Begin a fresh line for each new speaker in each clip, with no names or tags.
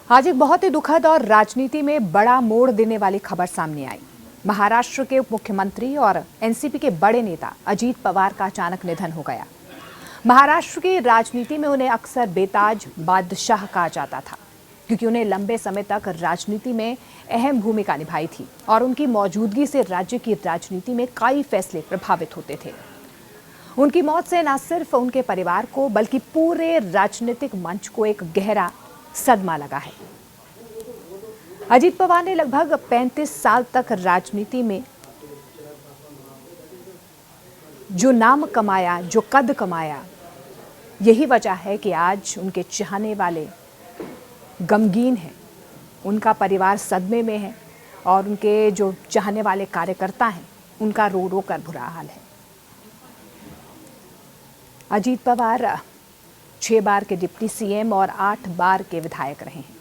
आज एक बहुत ही दुखद और राजनीति में बड़ा मोड़ देने वाली खबर सामने आई। महाराष्ट्र के उप मुख्यमंत्री और एनसीपी के बड़े नेता अजीत पवार का अचानक निधन हो गया। महाराष्ट्र की राजनीति में उन्हें अक्सर बेताज बादशाह कहा जाता था, क्योंकि उन्हें लंबे समय तक राजनीति में अहम भूमिका निभाई थी और उनकी मौजूदगी से राज्य की राजनीति में कई फैसले प्रभावित होते थे। उनकी मौत से न सिर्फ उनके परिवार को बल्कि पूरे राजनीतिक मंच को एक गहरा सदमा लगा है। अजीत पवार ने लगभग 35 साल तक राजनीति में जो नाम कमाया, जो कद कमाया, यही वजह है कि आज उनके चाहने वाले गमगीन हैं, उनका परिवार सदमे में है और उनके जो चाहने वाले कार्यकर्ता हैं उनका रो रो कर बुरा हाल है। अजीत पवार 6 बार के डिप्टी सीएम और 8 बार के विधायक रहे हैं।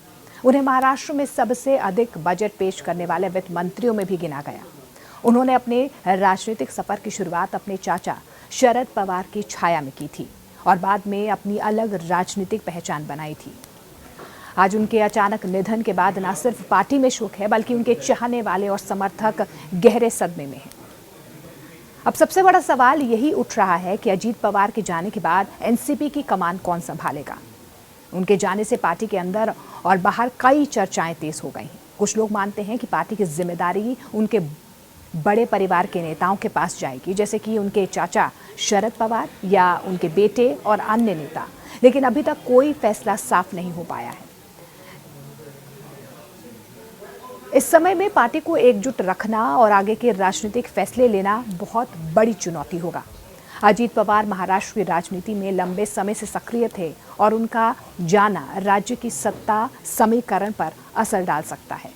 उन्हें महाराष्ट्र में सबसे अधिक बजट पेश करने वाले वित्त मंत्रियों में भी गिना गया। उन्होंने अपने राजनीतिक सफर की शुरुआत अपने चाचा शरद पवार की छाया में की थी और बाद में अपनी अलग राजनीतिक पहचान बनाई थी। आज उनके अचानक निधन के बाद न सिर्फ पार्टी में शोक है, बल्कि उनके चाहने वाले और समर्थक गहरे सदमे में हैं। अब सबसे बड़ा सवाल यही उठ रहा है कि अजीत पवार के जाने के बाद एनसीपी की कमान कौन संभालेगा। उनके जाने से पार्टी के अंदर और बाहर कई चर्चाएं तेज हो गई हैं। कुछ लोग मानते हैं कि पार्टी की जिम्मेदारी उनके बड़े परिवार के नेताओं के पास जाएगी, जैसे कि उनके चाचा शरद पवार या उनके बेटे और अन्य नेता, लेकिन अभी तक कोई फैसला साफ नहीं हो पाया है। इस समय में पार्टी को एकजुट रखना और आगे के राजनीतिक फैसले लेना बहुत बड़ी चुनौती होगा। अजीत पवार महाराष्ट्र की राजनीति में लंबे समय से सक्रिय थे और उनका जाना राज्य की सत्ता समीकरण पर असर डाल सकता है।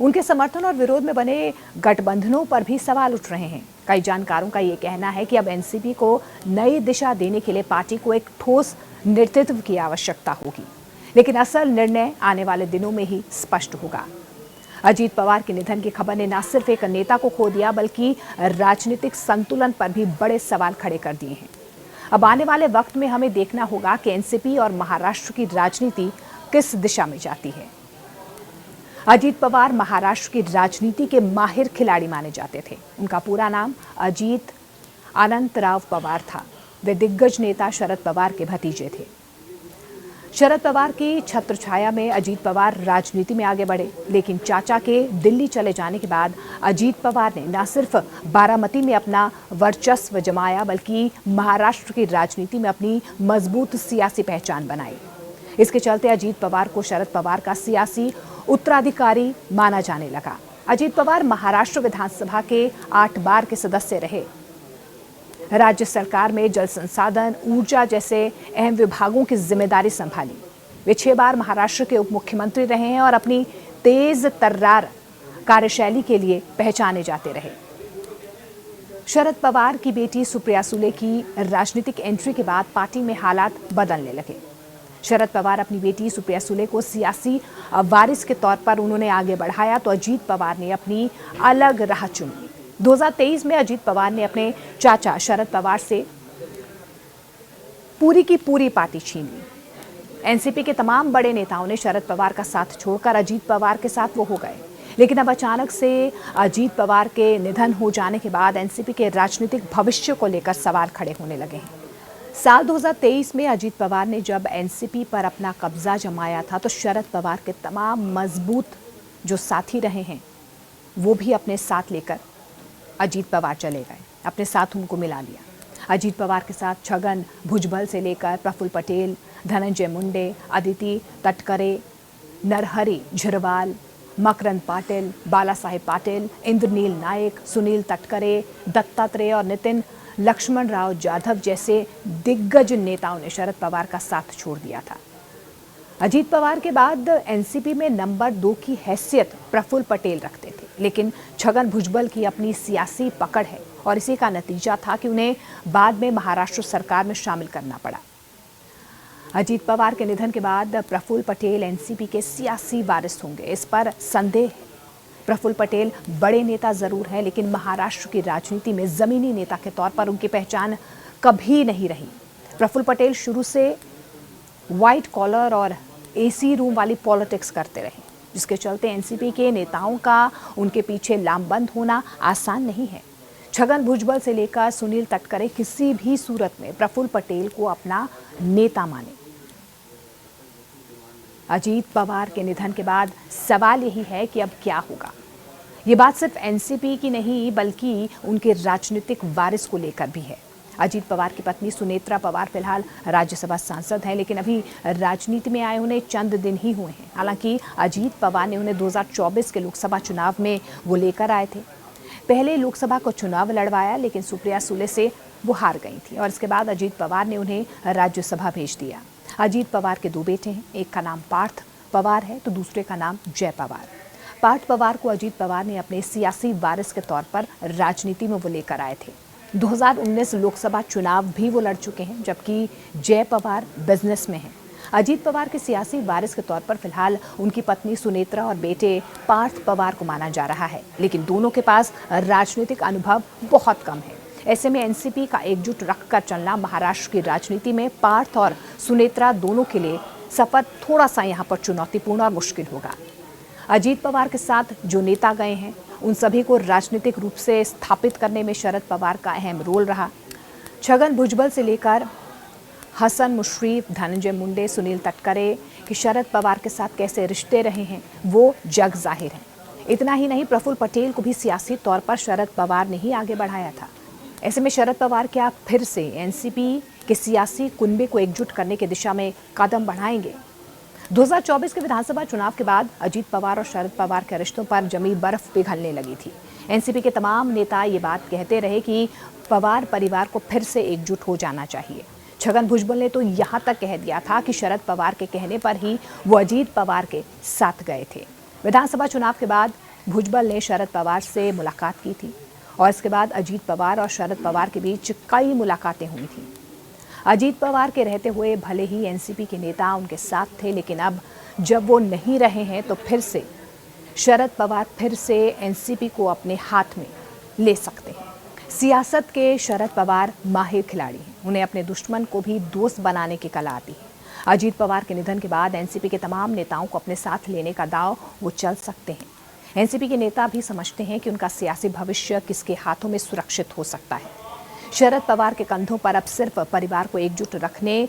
उनके समर्थन और विरोध में बने गठबंधनों पर भी सवाल उठ रहे हैं। कई जानकारों का ये कहना है कि अब एनसीपी को नई दिशा देने के लिए पार्टी को एक ठोस नेतृत्व की आवश्यकता होगी, लेकिन असल निर्णय आने वाले दिनों में ही स्पष्ट होगा। अजीत पवार के निधन की खबर ने न सिर्फ एक नेता को खो दिया, बल्कि राजनीतिक संतुलन पर भी बड़े सवाल खड़े कर दिए हैं। अब आने वाले वक्त में हमें देखना होगा कि एनसीपी और महाराष्ट्र की राजनीति किस दिशा में जाती है। अजीत पवार महाराष्ट्र की राजनीति के माहिर खिलाड़ी माने जाते थे। उनका पूरा नाम अजीत अनंतराव पवार था। वे दिग्गज नेता शरद पवार के भतीजे थे। शरद पवार की छत्रछाया में अजीत पवार राजनीति में आगे बढ़े, लेकिन चाचा के दिल्ली चले जाने के बाद अजीत पवार ने न सिर्फ बारामती में अपना वर्चस्व जमाया, बल्कि महाराष्ट्र की राजनीति में अपनी मजबूत सियासी पहचान बनाई। इसके चलते अजीत पवार को शरद पवार का सियासी उत्तराधिकारी माना जाने लगा। अजीत पवार महाराष्ट्र विधानसभा के 8 बार के सदस्य रहे। राज्य सरकार में जल संसाधन, ऊर्जा जैसे अहम विभागों की जिम्मेदारी संभाली। वे 6 बार महाराष्ट्र के उप मुख्यमंत्री रहे हैं और अपनी तेज तर्रार कार्यशैली के लिए पहचाने जाते रहे। शरद पवार की बेटी सुप्रिया सुले की राजनीतिक एंट्री के बाद पार्टी में हालात बदलने लगे। शरद पवार अपनी बेटी सुप्रिया सुले को सियासी वारिस के तौर पर उन्होंने आगे बढ़ाया, तो अजीत पवार ने अपनी अलग राह चुनी। 2023 में अजीत पवार ने अपने चाचा शरद पवार से पूरी की पूरी पार्टी छीन ली। एनसीपी के तमाम बड़े नेताओं ने शरद पवार का साथ छोड़कर अजीत पवार के साथ वो हो गए, लेकिन अब अचानक से अजीत पवार के निधन हो जाने के बाद एनसीपी के राजनीतिक भविष्य को लेकर सवाल खड़े होने लगे हैं। साल 2023 में अजीत पवार ने जब एनसीपी पर अपना कब्जा जमाया था, तो शरद पवार के तमाम मजबूत जो साथी रहे हैं वो भी अपने साथ लेकर अजीत पवार चले गए, अपने साथ उनको मिला लिया। अजीत पवार के साथ छगन भुजबल से लेकर प्रफुल्ल पटेल, धनंजय मुंडे, अदिति तटकरे, नरहरी झिरवाल, मकरंद पाटिल, बाला साहेब पाटिल, इंद्रनील नायक, सुनील तटकरे, दत्तात्रेय और नितिन लक्ष्मण राव जाधव जैसे दिग्गज नेताओं ने शरद पवार का साथ छोड़ दिया था। अजीत पवार के बाद एनसीपी में नंबर 2 की हैसियत प्रफुल्ल पटेल रखते थे, लेकिन छगन भुजबल की अपनी सियासी पकड़ है और इसी का नतीजा था कि उन्हें बाद में महाराष्ट्र सरकार में शामिल करना पड़ा। अजीत पवार के निधन के बाद प्रफुल्ल पटेल एनसीपी के सियासी वारिस होंगे, इस पर संदेह है। प्रफुल्ल पटेल बड़े नेता जरूर हैं, लेकिन महाराष्ट्र की राजनीति में जमीनी नेता के तौर पर उनकी पहचान कभी नहीं रही। प्रफुल्ल पटेल शुरू से व्हाइट कॉलर और एसी रूम वाली पॉलिटिक्स करते रहे, जिसके चलते एनसीपी के नेताओं का उनके पीछे लामबंद होना आसान नहीं है। छगन भुजबल से लेकर सुनील तटकरे किसी भी सूरत में प्रफुल्ल पटेल को अपना नेता माने। अजीत पवार के निधन के बाद सवाल यही है कि अब क्या होगा। ये बात सिर्फ एनसीपी की नहीं बल्कि उनके राजनीतिक वारिस को लेकर भी है। अजीत पवार की पत्नी सुनेत्रा पवार फिलहाल राज्यसभा सांसद हैं, लेकिन अभी राजनीति में आए उन्हें चंद दिन ही हुए हैं। हालांकि अजीत पवार ने उन्हें 2024 के लोकसभा चुनाव में वो लेकर आए थे। पहले लोकसभा को चुनाव लड़वाया, लेकिन सुप्रिया सुले से वो हार गई थी और इसके बाद अजीत पवार ने उन्हें राज्यसभा भेज दिया। अजीत पवार के 2 बेटे हैं, एक का नाम पार्थ पवार है तो दूसरे का नाम जय पवार। पार्थ पवार को अजीत पवार ने अपने सियासी वारिस के तौर पर राजनीति में वो लेकर आए थे। 2019 लोकसभा चुनाव भी वो लड़ चुके हैं, जबकि जय पवार बिजनेस में हैं। अजीत पवार के सियासी वारिस के तौर पर फिलहाल उनकी पत्नी सुनेत्रा और बेटे पार्थ पवार को माना जा रहा है, लेकिन दोनों के पास राजनीतिक अनुभव बहुत कम है। ऐसे में एनसीपी का एकजुट रखकर चलना महाराष्ट्र की राजनीति में पार्थ और सुनेत्रा दोनों के लिए सफर थोड़ा सा यहाँ पर चुनौतीपूर्ण और मुश्किल होगा। अजीत पवार के साथ जो नेता गए हैं उन सभी को राजनीतिक रूप से स्थापित करने में शरद पवार का अहम रोल रहा। छगन भुजबल से लेकर हसन मुश्रीफ, धनंजय मुंडे, सुनील तटकरे कि शरद पवार के साथ कैसे रिश्ते रहे हैं वो जग जाहिर है। इतना ही नहीं, प्रफुल्ल पटेल को भी सियासी तौर पर शरद पवार ने ही आगे बढ़ाया था। ऐसे में शरद पवार क्या फिर से एनसीपी के सियासी कुनबे को एकजुट करने की दिशा में कदम बढ़ाएंगे? 2024 के विधानसभा चुनाव के बाद अजीत पवार और शरद पवार के रिश्तों पर जमी बर्फ पिघलने लगी थी। एनसीपी के तमाम नेता ये बात कहते रहे कि पवार परिवार को फिर से एकजुट हो जाना चाहिए। छगन भुजबल ने तो यहाँ तक कह दिया था कि शरद पवार के कहने पर ही वो अजीत पवार के साथ गए थे। विधानसभा चुनाव के बाद भुजबल ने शरद पवार से मुलाकात की थी और इसके बाद अजीत पवार और शरद पवार के बीच कई मुलाकातें हुई थी। अजीत पवार के रहते हुए भले ही एनसीपी के नेता उनके साथ थे, लेकिन अब जब वो नहीं रहे हैं तो फिर से शरद पवार फिर से एनसीपी को अपने हाथ में ले सकते हैं। सियासत के शरद पवार माहिर खिलाड़ी हैं, उन्हें अपने दुश्मन को भी दोस्त बनाने की कला आती है। अजीत पवार के निधन के बाद एनसीपी के तमाम नेताओं को अपने साथ लेने का दांव वो चल सकते हैं। एनसीपी के नेता भी समझते हैं कि उनका सियासी भविष्य किसके हाथों में सुरक्षित हो सकता है। शरद पवार के कंधों पर अब सिर्फ परिवार को एकजुट रखने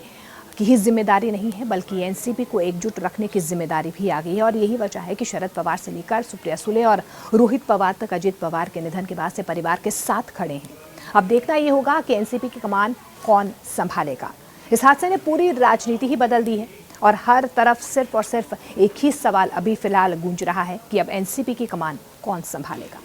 की ही जिम्मेदारी नहीं है, बल्कि एनसीपी को एकजुट रखने की जिम्मेदारी भी आ गई है। और यही वजह है कि शरद पवार से लेकर सुप्रिया सुले और रोहित पवार तक अजीत पवार के निधन के बाद से परिवार के साथ खड़े हैं। अब देखना ये होगा कि एनसीपी की कमान कौन संभालेगा। इस हादसे ने पूरी राजनीति ही बदल दी है और हर तरफ सिर्फ और सिर्फ एक ही सवाल अभी फिलहाल गूंज रहा है कि अब एनसीपी की कमान कौन संभालेगा।